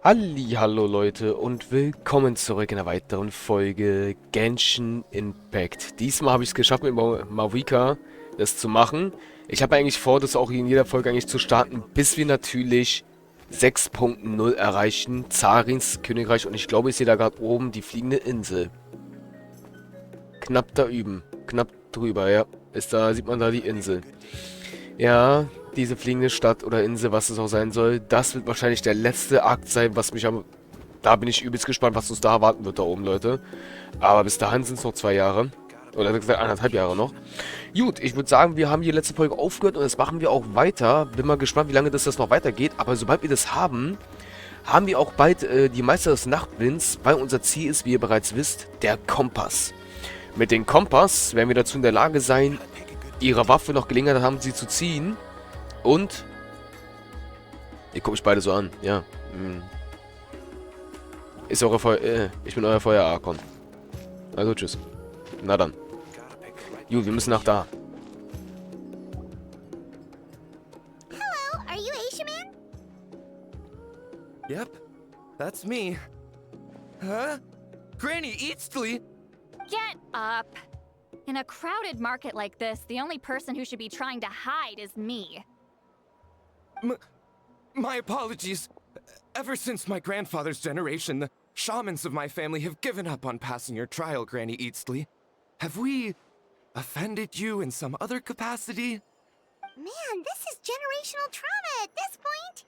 Hallo Leute und willkommen zurück in einer weiteren Folge Genshin Impact. Diesmal habe ich es geschafft mit Mavika das zu machen. Ich habe eigentlich vor, das auch in jeder Folge eigentlich zu starten, bis wir natürlich 6.0 erreichen, Zarins Königreich, und ich glaube, ich sehe da gerade oben die fliegende Insel. Knapp da üben, knapp drüber, ja. Sieht man da die Insel. Ja, diese fliegende Stadt oder Insel, was es auch sein soll, das wird wahrscheinlich der letzte Akt sein, was mich am... Da bin ich übelst gespannt, was uns da erwarten wird da oben, Leute. Aber bis dahin sind es noch 2 Jahre. Oder gesagt 1,5 Jahre noch. Gut, ich würde sagen, wir haben die letzte Folge aufgehört und das machen wir auch weiter. Bin mal gespannt, wie lange das noch weitergeht. Aber sobald wir das haben, haben wir auch bald die Meister des Nachtwinds, weil unser Ziel ist, wie ihr bereits wisst, der Kompass. Mit dem Kompass werden wir dazu in der Lage sein, ihre Waffe noch Gelegenheit haben, sie zu ziehen. Und... Ihr guckt mich beide so an, ja. Ist eure ich bin euer Feuer-Arkon. Also tschüss. Na dann. Ju, wir müssen nach da. Hello, are you Asian man? Yep, that's me. Huh? Granny Eatsley? Get up. In a crowded market like this, the only person who should be trying to hide is me. My apologies. Ever since my grandfather's generation, the shamans of my family have given up on passing your trial, Granny Eatsley. Have we offended you in some other capacity? Man, this is generational trauma at this point.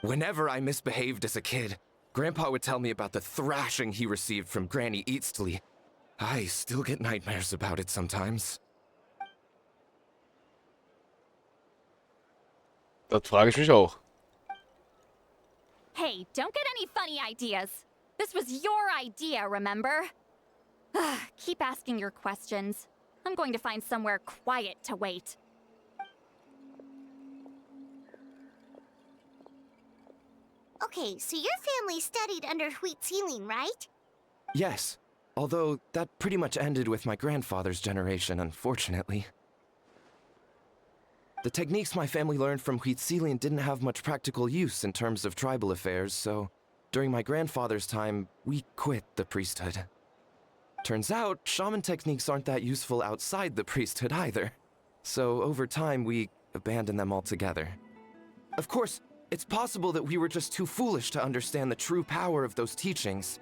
Whenever I misbehaved as a kid, Grandpa would tell me about the thrashing he received from Granny Eatsley. I still get nightmares about it sometimes. Das frage ich mich auch. Hey, don't get any funny ideas. This was your idea, remember? Keep asking your questions. I'm going to find somewhere quiet to wait. Okay, so your family studied under Huitzilin, right? Yes, although that pretty much ended with my grandfather's generation, unfortunately. The techniques my family learned from Huitzilin didn't have much practical use in terms of tribal affairs, so during my grandfather's time, we quit the priesthood. Turns out, shaman techniques aren't that useful outside the priesthood either. So over time, we abandoned them altogether. Of course, it's possible that we were just too foolish to understand the true power of those teachings.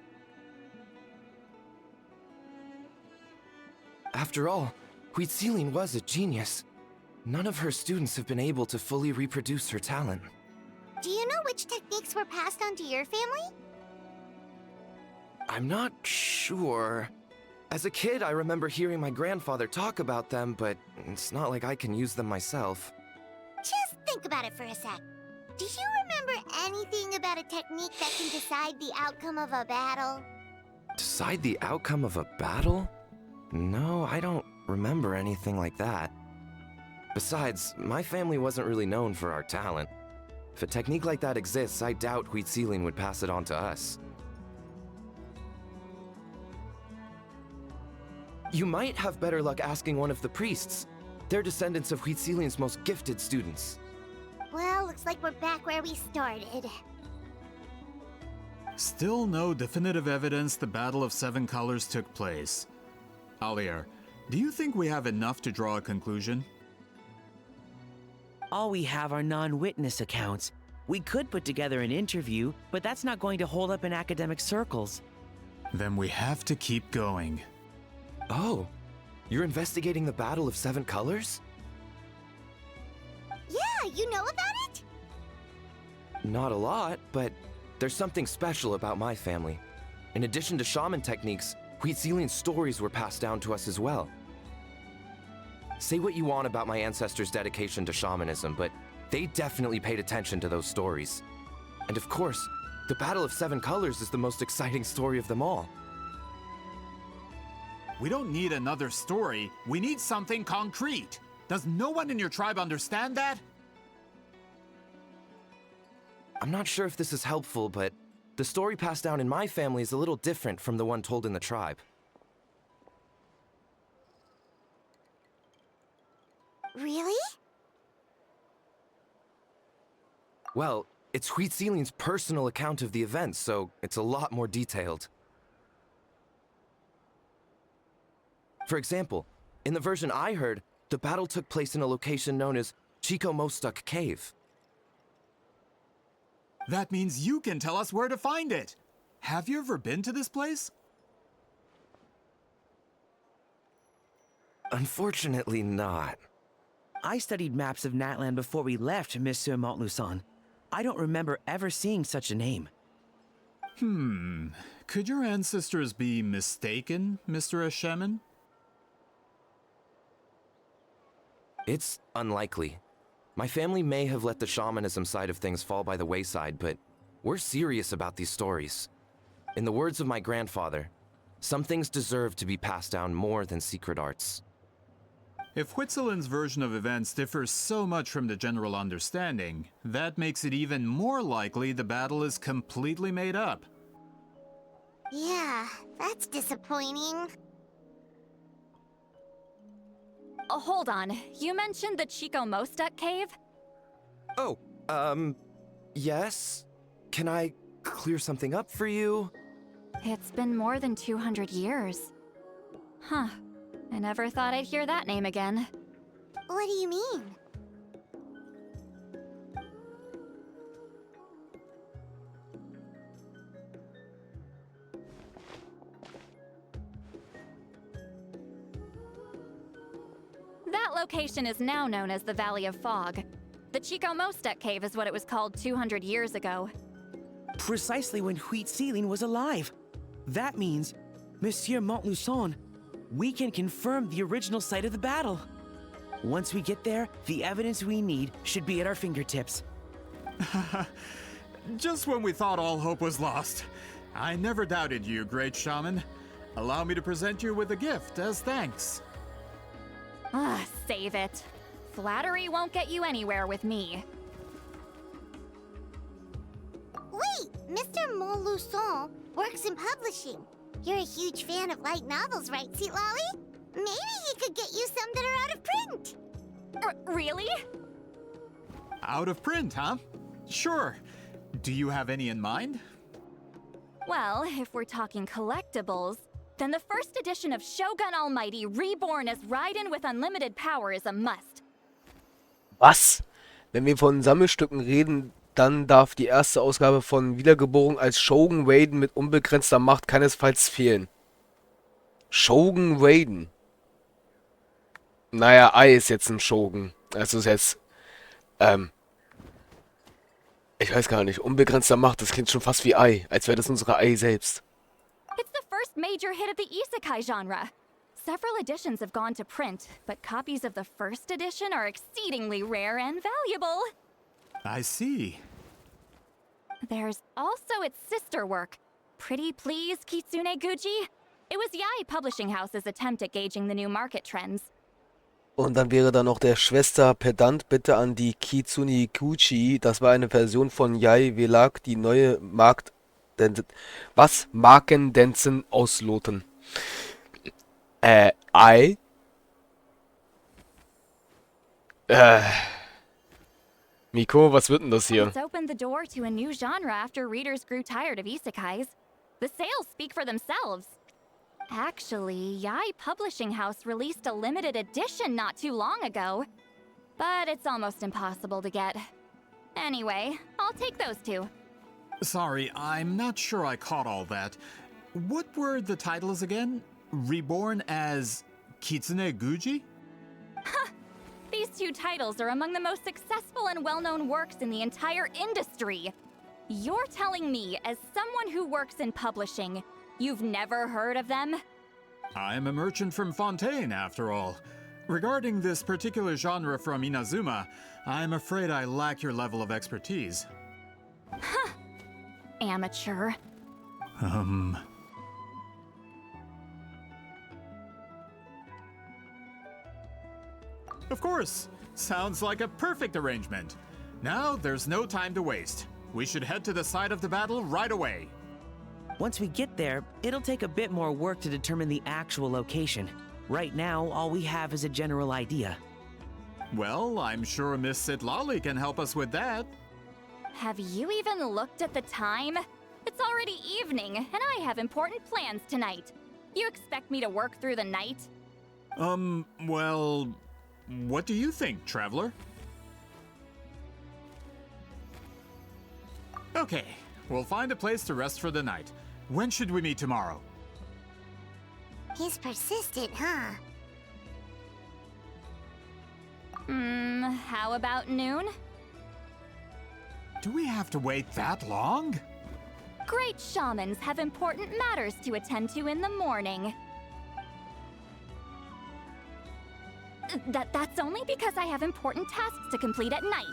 After all, Huitzilin was a genius. None of her students have been able to fully reproduce her talent. Do you know which techniques were passed on to your family? I'm not sure. As a kid, I remember hearing my grandfather talk about them, but it's not like I can use them myself. Just think about it for a sec. Do you remember anything about a technique that can decide the outcome of a battle? Decide the outcome of a battle? No, I don't remember anything like that. Besides, my family wasn't really known for our talent. If a technique like that exists, I doubt Huitzilin would pass it on to us. You might have better luck asking one of the priests. They're descendants of Huitzilin's most gifted students. Well, looks like we're back where we started. Still no definitive evidence the Battle of Seven Colors took place. Alier, do you think we have enough to draw a conclusion? All we have are non-witness accounts. We could put together an interview, but that's not going to hold up in academic circles. Then we have to keep going. Oh, you're investigating the Battle of Seven Colors? Yeah, you know about it? Not a lot, but there's something special about my family. In addition to shaman techniques, Huitzilin's stories were passed down to us as well. Say what you want about my ancestors' dedication to shamanism, but they definitely paid attention to those stories. And of course, the Battle of Seven Colors is the most exciting story of them all. We don't need another story. We need something concrete. Does no one in your tribe understand that? I'm not sure if this is helpful, but the story passed down in my family is a little different from the one told in the tribe. Really? Well, It's Huitzilian's personal account of the event, so it's a lot more detailed. For example, in the version I heard, the battle took place in a location known as Chico Mostuk Cave. That means you can tell us where to find it. Have you ever been to this place? Unfortunately not. I studied maps of Natland before we left, Monsieur Montluçon. I don't remember ever seeing such a name. Could your ancestors be mistaken, Mr. Eshemin? It's unlikely. My family may have let the shamanism side of things fall by the wayside, but we're serious about these stories. In the words of my grandfather, some things deserve to be passed down more than secret arts. If Huitzilin's version of events differs so much from the general understanding, that makes it even more likely the battle is completely made up. Yeah, that's disappointing. Oh, hold on. You mentioned the Chico Mostuk cave? Oh, yes? Can I clear something up for you? It's been more than 200 years. Huh. I never thought I'd hear that name again. What do you mean? That location is now known as the Valley of Fog. The Chico Mostuk cave is what it was called 200 years ago. Precisely when Huitzilin was alive. That means, Monsieur Montluçon, we can confirm the original site of the battle. Once we get there, the evidence we need should be at our fingertips. Just when we thought all hope was lost. I never doubted you, great shaman. Allow me to present you with a gift as thanks. Ah, save it. Flattery won't get you anywhere with me. Wait, Mr. Montluçon works in publishing. You're a huge fan of light novels, right, Citlali? Maybe he could get you some that are out of print. Really? Out of print, huh? Sure. Do you have any in mind? Well, if we're talking collectibles, then the first edition of Shogun Almighty reborn as Raiden with unlimited power is a must. Was? Wenn wir von Sammelstücken reden, dann darf die erste Ausgabe von Wiedergeboren als Shogun Raiden mit unbegrenzter Macht keinesfalls fehlen. Shogun Raiden. Naja, Ei ist jetzt ein Shogun. Also ist jetzt, ich weiß gar nicht, unbegrenzter Macht, das klingt schon fast wie Ei, als wäre das unsere Ei selbst. It's the first major hit of the isekai genre. Several editions have gone to print, but copies of the first edition are exceedingly rare and valuable. I see. There's also its sister work, Pretty Please Kitsune Guji. It was Yai Publishing House's attempt at gauging the new market trends. Und dann wäre da noch der Schwester Pedant Bitte an die Kitsune Gucci. Das war eine Version von Yai Velag, die neue Markendenzen ausloten. Ei? Miko, was wird denn das hier? It's opened the door to a new genre after readers grew tired of isekais. The sales speak for themselves. Actually, Yai Publishing House released a limited edition not too long ago. But it's almost impossible to get. Anyway, I'll take those two. Sorry, I'm not sure I caught all that. What were the titles again? Reborn as Kitsune Guji? These two titles are among the most successful and well-known works in the entire industry. You're telling me, as someone who works in publishing, you've never heard of them? I'm a merchant from Fontaine, after all. Regarding this particular genre from Inazuma, I'm afraid I lack your level of expertise. Amateur. Of course. Sounds like a perfect arrangement. Now, there's no time to waste. We should head to the site of the battle right away. Once we get there, it'll take a bit more work to determine the actual location. Right now, all we have is a general idea. Well, I'm sure Miss Sitlali can help us with that. Have you even looked at the time? It's already evening, and I have important plans tonight. You expect me to work through the night? Well, what do you think, Traveler? Okay, we'll find a place to rest for the night. When should we meet tomorrow? He's persistent, huh? How about noon? Do we have to wait that long? Great shamans have important matters to attend to in the morning. That's only because I have important tasks to complete at night.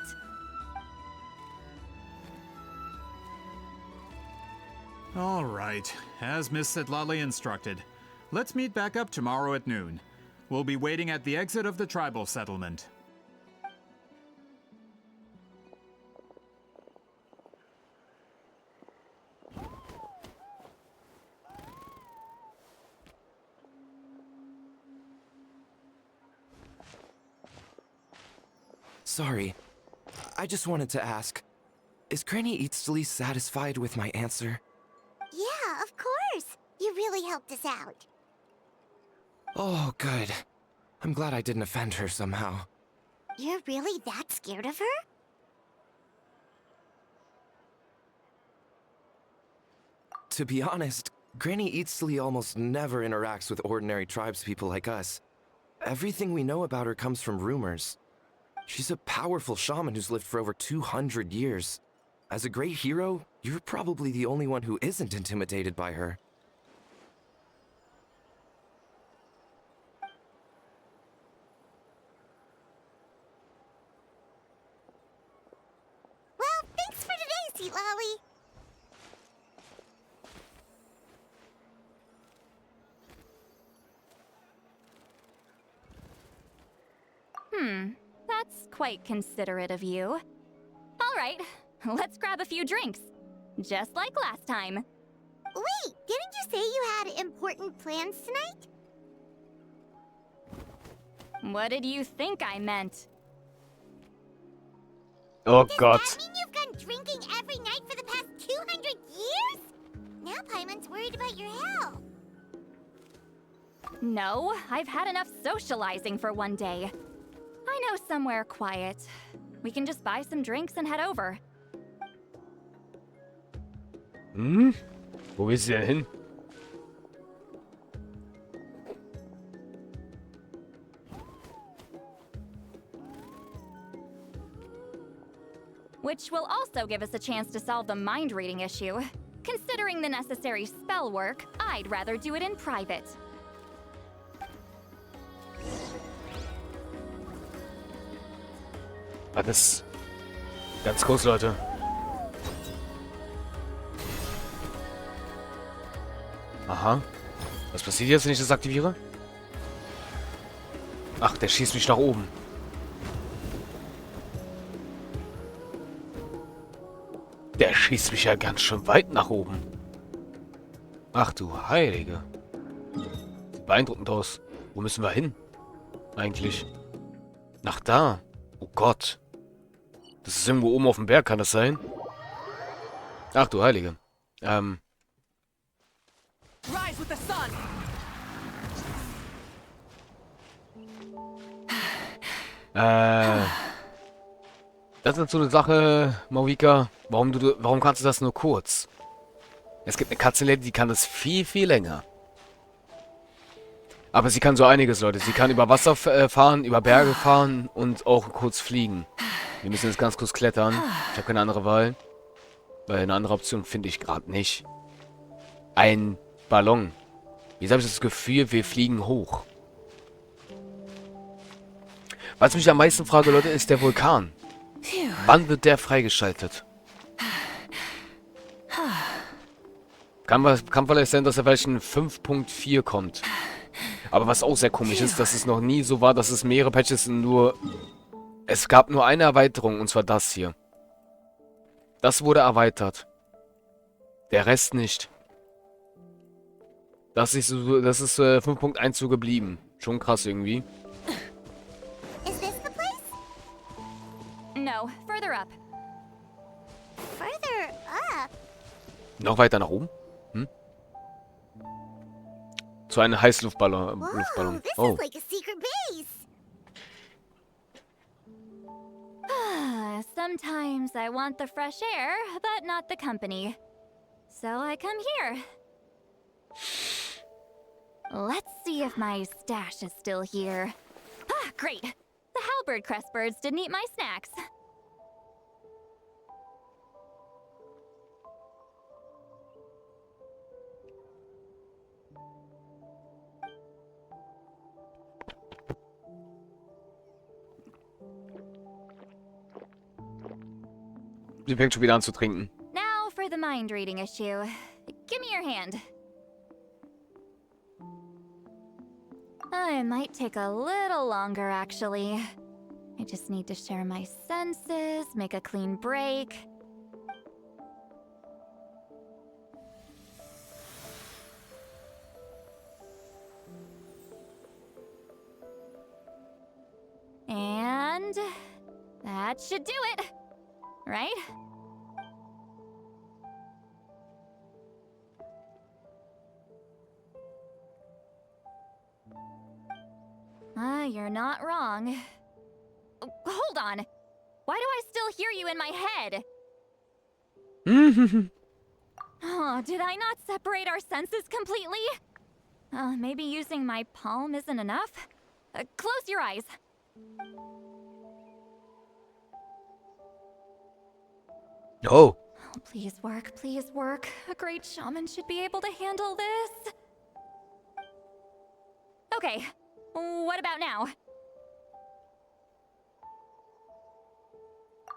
All right, as Miss Sitlali instructed. Let's meet back up tomorrow at noon. We'll be waiting at the exit of the tribal settlement. Sorry. I just wanted to ask, is Granny Eatsley satisfied with my answer? Yeah, of course. You really helped us out. Oh, good. I'm glad I didn't offend her somehow. You're really that scared of her? To be honest, Granny Eatsley almost never interacts with ordinary tribespeople like us. Everything we know about her comes from rumors. She's a powerful shaman who's lived for over 200 years. As a great hero, you're probably the only one who isn't intimidated by her. Well, thanks for today, Sweet Lolly. That's quite considerate of you. All right, let's grab a few drinks. Just like last time. Wait, didn't you say you had important plans tonight? What did you think I meant? Oh Does Gott. that mean you've gone drinking every night for the past 200 years? Now Paimon's worried about your health. No, I've had enough socializing for one day. I know somewhere quiet. We can just buy some drinks and head over. Wo willst du denn hin? Which will also give us a chance to solve the mind reading issue. Considering the necessary spell work, I'd rather do it in private. Ah, das... Ganz kurz, Leute. Aha. Was passiert jetzt, wenn ich das aktiviere? Ach, der schießt mich nach oben. Der schießt mich ja ganz schön weit nach oben. Ach du Heilige. Sieht beeindruckend aus. Wo müssen wir hin? Eigentlich. Nach da. Oh Gott. Das ist irgendwo oben auf dem Berg, kann das sein? Ach du Heilige. Rise with the sun. Das ist so eine Sache, Maurika. Warum kannst du das nur kurz? Es gibt eine Katzenlady, die kann das viel, viel länger. Aber sie kann so einiges, Leute. Sie kann über Wasser fahren, über Berge fahren und auch kurz fliegen. Wir müssen jetzt ganz kurz klettern. Ich habe keine andere Wahl. Weil eine andere Option finde ich gerade nicht. Ein Ballon. Jetzt habe ich das Gefühl, wir fliegen hoch. Was mich am meisten frage, Leute, ist der Vulkan. Wann wird der freigeschaltet? Kann vielleicht sein, dass er vielleicht in 5.4 kommt. Aber was auch sehr komisch ist, dass es noch nie so war, dass es mehrere Patches nur... Es gab nur eine Erweiterung, und zwar das hier. Das wurde erweitert. Der Rest nicht. Das ist 5.1 so geblieben. Schon krass irgendwie. Is this the place? No, further up. Noch weiter nach oben? Hm? Zu einem Heißluftballon. Whoa, Luftballon. this Oh. is like a secret base. Sometimes I want the fresh air, but not the company. So I come here. Let's see if my stash is still here. Ah, great. The halberd crest birds didn't eat my snacks. Sie fängt schon wieder an zu trinken. Now for the mind reading issue. Give me your hand. It might take a little longer, actually. I just need to share my senses, make a clean break. And that should do it, right? You're not wrong. Hold on. Why do I still hear you in my head? Oh, did I not separate our senses completely? Maybe using my palm isn't enough? Close your eyes. Oh. Oh, please work, please work. A great shaman should be able to handle this. Okay, what about now?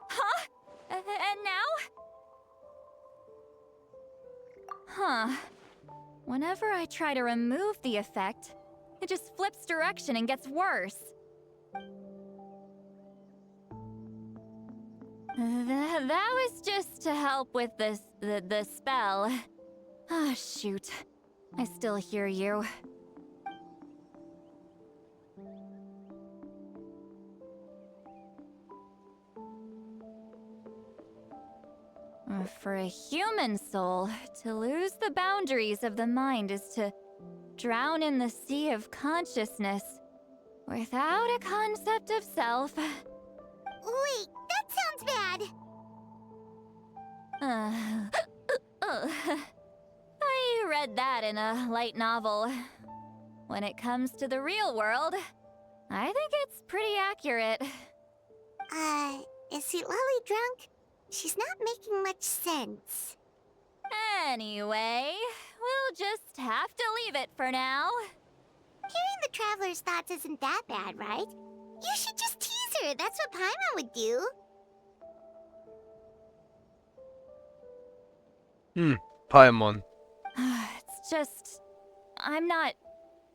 Huh? And now? Huh. Whenever I try to remove the effect, it just flips direction and gets worse. That was just to help with the spell. Ah, shoot. I still hear you. For a human soul, to lose the boundaries of the mind is to drown in the sea of consciousness without a concept of self. Wait, that sounds bad. I read that in a light novel. When it comes to the real world, I think it's pretty accurate. Is Sweet Lolly drunk? She's not making much sense. Anyway, we'll just have to leave it for now. Hearing the traveler's thoughts isn't that bad, right? You should just tease her. That's what Paimon would do. Paimon. It's just... I'm not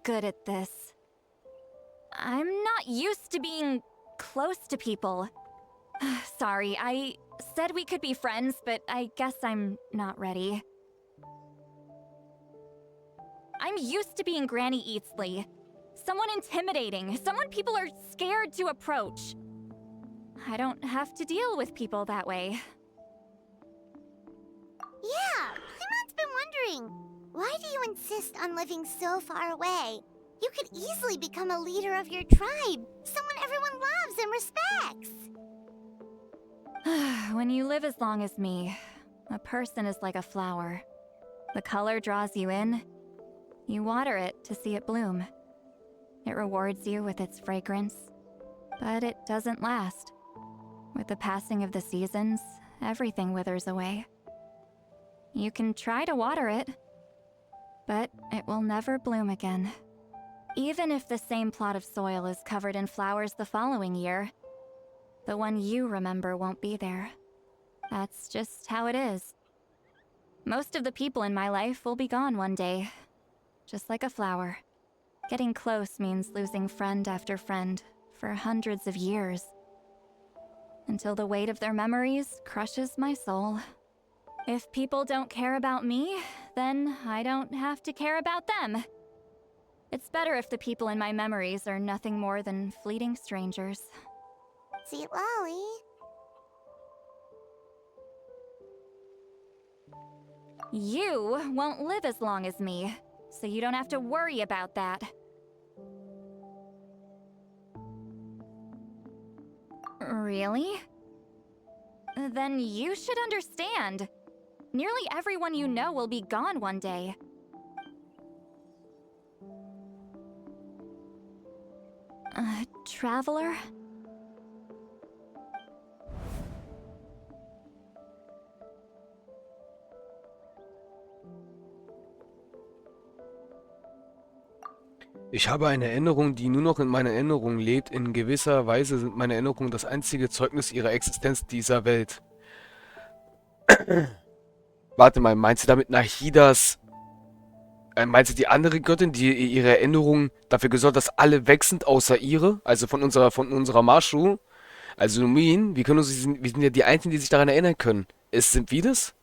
good at this. I'm not used to being close to people. Sorry, I said we could be friends, but I guess I'm not ready. I'm used to being Granny Eatsley. Someone intimidating, someone people are scared to approach. I don't have to deal with people that way. Yeah, Paimon's been wondering. Why do you insist on living so far away? You could easily become a leader of your tribe. Someone everyone loves and respects. When you live as long as me, a person is like a flower. The color draws you in. You water it to see it bloom. It rewards you with its fragrance, but it doesn't last. With the passing of the seasons, everything withers away. You can try to water it, but it will never bloom again. Even if the same plot of soil is covered in flowers the following year, the one you remember won't be there. That's just how it is. Most of the people in my life will be gone one day, just like a flower. Getting close means losing friend after friend for hundreds of years, until the weight of their memories crushes my soul. If people don't care about me, then I don't have to care about them. It's better if the people in my memories are nothing more than fleeting strangers. Sweet Lolly. You won't live as long as me, so you don't have to worry about that. Really? Then you should understand. Nearly everyone you know will be gone one day. Traveler? Ich habe eine Erinnerung, die nur noch in meiner Erinnerung lebt. In gewisser Weise sind meine Erinnerungen das einzige Zeugnis ihrer Existenz dieser Welt. Warte mal, meinst du damit Nahidas... meinst du die andere Göttin, die ihre Erinnerungen dafür gesorgt hat, dass alle weg sind, außer ihre? Also von unserer Masho? Also Numin, wir sind ja die Einzigen, die sich daran erinnern können. Sind wir das?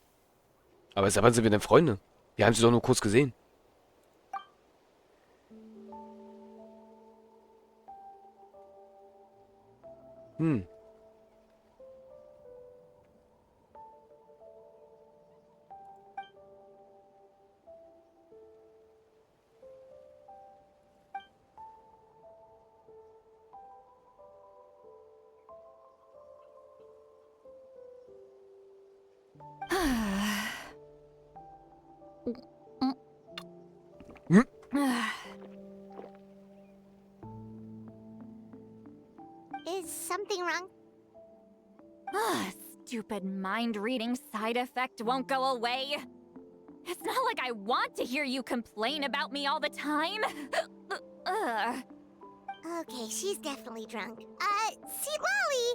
Aber seit wann sind wir denn Freunde? Wir haben sie doch nur kurz gesehen. Hm. Is something wrong? Stupid mind-reading side effect won't go away. It's not like I want to hear you complain about me all the time. Okay, she's definitely drunk. See, Lolly,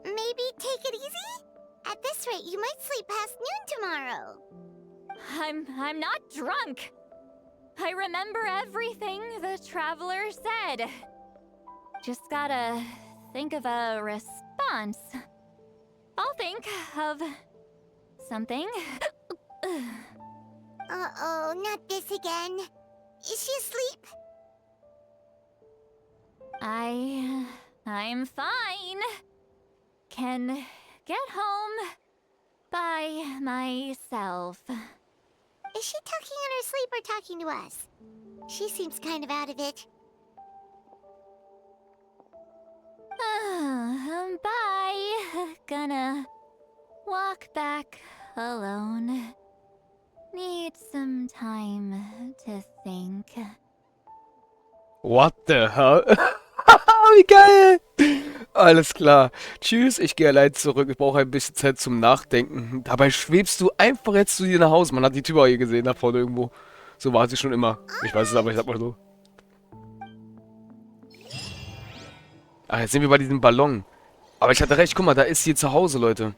maybe take it easy? At this rate, you might sleep past noon tomorrow. I'm not drunk. I remember everything the traveler said. Just gotta think of a response. I'll think of something. Uh-oh, not this again. Is she asleep? I'm fine. Can get home by myself. Is she talking in her sleep or talking to us? She seems kind of out of it. Bye. Gonna walk back alone. Need some time to think. What the hell? Wie geil! Alles klar. Tschüss, ich gehe allein zurück. Ich brauche ein bisschen Zeit zum Nachdenken. Dabei schwebst du einfach jetzt zu dir nach Hause. Man hat die Tür auch hier gesehen, da vorne irgendwo. So war sie schon immer. Ich weiß es aber, ich sag mal so. Ach, jetzt sind wir bei diesem Ballon. Aber ich hatte recht, guck mal, da ist sie zu Hause, Leute.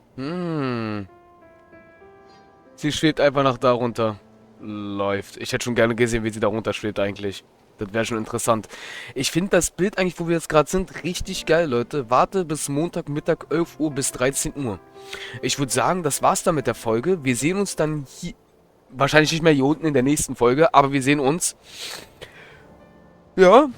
Sie schwebt einfach nach da runter. Läuft. Ich hätte schon gerne gesehen, wie sie da runter schwebt eigentlich. Das wäre schon interessant. Ich finde das Bild eigentlich, wo wir jetzt gerade sind, richtig geil, Leute. Warte bis Montag, Mittag, 11 Uhr bis 13 Uhr. Ich würde sagen, das war's dann mit der Folge. Wir sehen uns dann hier, wahrscheinlich nicht mehr hier unten in der nächsten Folge, aber wir sehen uns. Ja.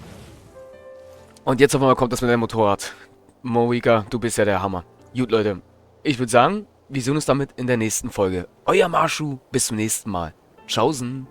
Und jetzt auf einmal kommt das mit dem Motorrad. Moika, du bist ja der Hammer. Gut, Leute. Ich würde sagen, wir sehen uns damit in der nächsten Folge. Euer Mashu, bis zum nächsten Mal. Tschaußen.